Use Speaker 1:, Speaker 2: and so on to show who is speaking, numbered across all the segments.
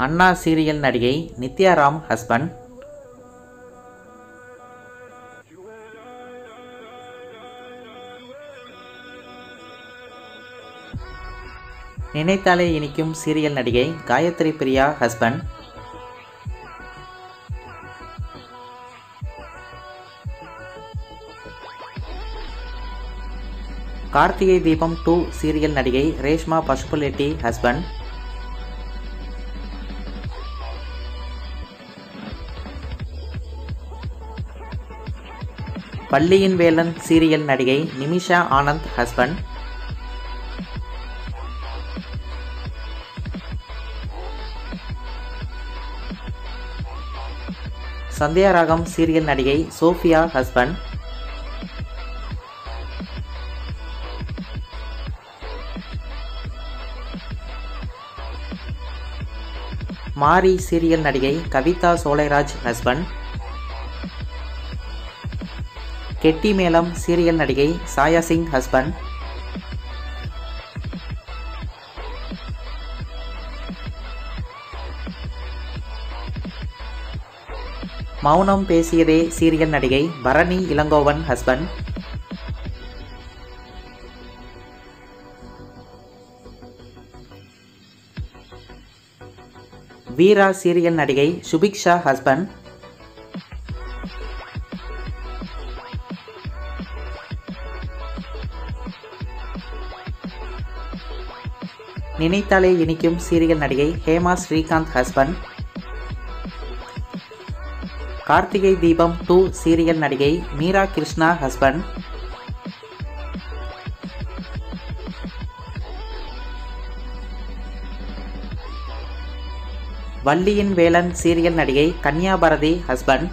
Speaker 1: அண்ணா serial நடிகை Nithya Ram husband. நினைத்தாலே இனிக்கும் சீரியல் நடிகை காயத்ரி பிரியா ஹஸ்பண்ட். கார்த்திகை தீபம் 2 சீரியல் நடிகை ரேஷ்மா பசுபுலேட்டி ஹஸ்பண்ட். பள்ளியின் வேலன் சீரியல் நடிகை நிமிஷா ஆனந்த் ஹஸ்பண்ட். சந்தியா ராகம் சீரியல் நடிகை சோஃபியா ஹஸ்பண்ட். மாரி சீரியல் நடிகை கவிதா சோலைராஜ் ஹஸ்பண்ட். கெட்டி மேளம் சீரியல் நடிகை சாயா சிங் ஹஸ்பண்ட். மௌனம் பேசியதே சீரியல் நடிகை பரணி இளங்கோவன் ஹஸ்பண்ட். வீரா சீரியல் நடிகை சுபிக்ஷா ஹஸ்பண்ட். நினைத்தாலே இனிக்கும் சீரியல் நடிகை ஹேமா ஸ்ரீகாந்த் ஹஸ்பண்ட். கார்த்திகை தீபம் 2 சீரியல் நடிகை மீரா கிருஷ்ணா ஹஸ்பண்ட். வள்ளியின் வேலன் சீரியல் நடிகை கன்யாபாரதி ஹஸ்பண்ட்.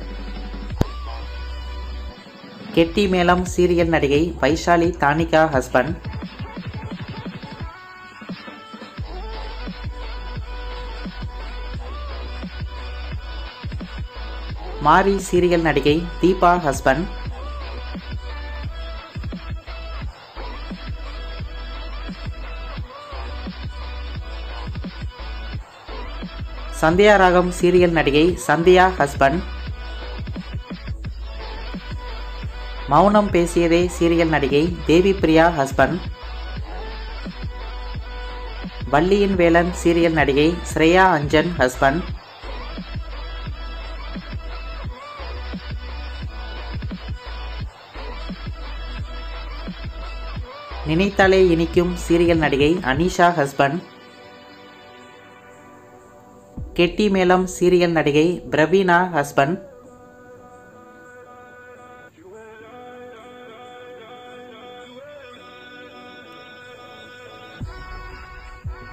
Speaker 1: கெட்டி மேளம் சீரியல் நடிகை வைஷாலி தானிகா ஹஸ்பண்ட். மாரி சீரியல் நடிகை தீபா ஹஸ்பண்ட். சந்தியா ராகம் சீரியல் நடிகை சந்தியா ஹஸ்பண்ட். மௌனம் பேசியதே சீரியல் நடிகை தேவி பிரியா ஹஸ்பண்ட். வள்ளியின் வேலன் சீரியல் நடிகை ஸ்ரேயா அஞ்சன் ஹஸ்பண்ட். நினைத்தாலே இனிக்கும் சீரியல் நடிகை அனிஷா ஹஸ்பண்ட். கெட்டி மேளம் சீரியல் நடிகை பிரவீனா ஹஸ்பண்ட்.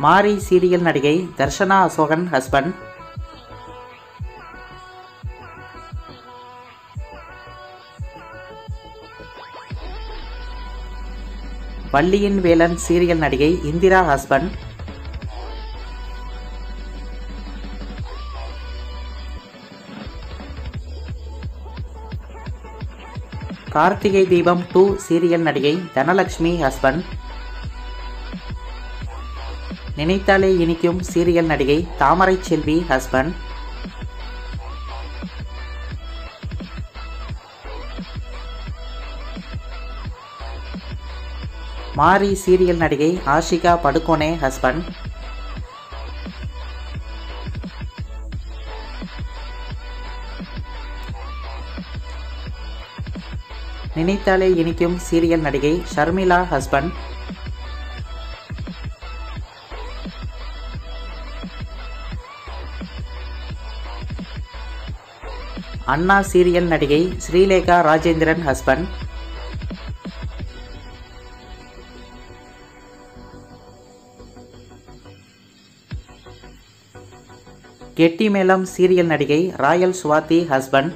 Speaker 1: மாரி சீரியல் நடிகை தர்ஷனா அசோகன் ஹஸ்பண்ட். வள்ளியின் வேலன் சீரியல் நடிகை இந்திரா ஹஸ்பண்ட். கார்த்திகை தீபம் 2 சீரியல் நடிகை தனலட்சுமி ஹஸ்பண்ட். நினைத்தாலே இனிக்கும் சீரியல் நடிகை தாமரை செல்வி ஹஸ்பண்ட். மாரி சீரியல் நடிகை ஆஷிகா படுகோனே ஹஸ்பண்ட். நினைத்தாலே இனிக்கும் சீரியல் நடிகை ஷர்மிளா ஹஸ்பண்ட். அண்ணா சீரியல் நடிகை ஸ்ரீலேகா ராஜேந்திரன் ஹஸ்பண்ட். கெட்டி மேளம் சீரியல் நடிகை ராயல் சுவாதி ஹஸ்பண்ட்.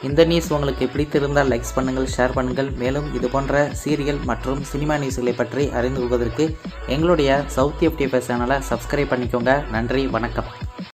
Speaker 1: இந்த நியூஸ் உங்களுக்கு பிடித்திருந்தால் லைக்ஸ் பண்ணுங்கள், ஷேர் பண்ணுங்கள். மேலும் இது போன்ற சீரியல் மற்றும் சினிமா நியூஸ்களை பற்றி அறிந்து கொள்வதற்கு எங்களுடைய சவுத் FTF சேனலை சப்ஸ்கிரைப் பண்ணிக்கோங்க. நன்றி, வணக்கம்.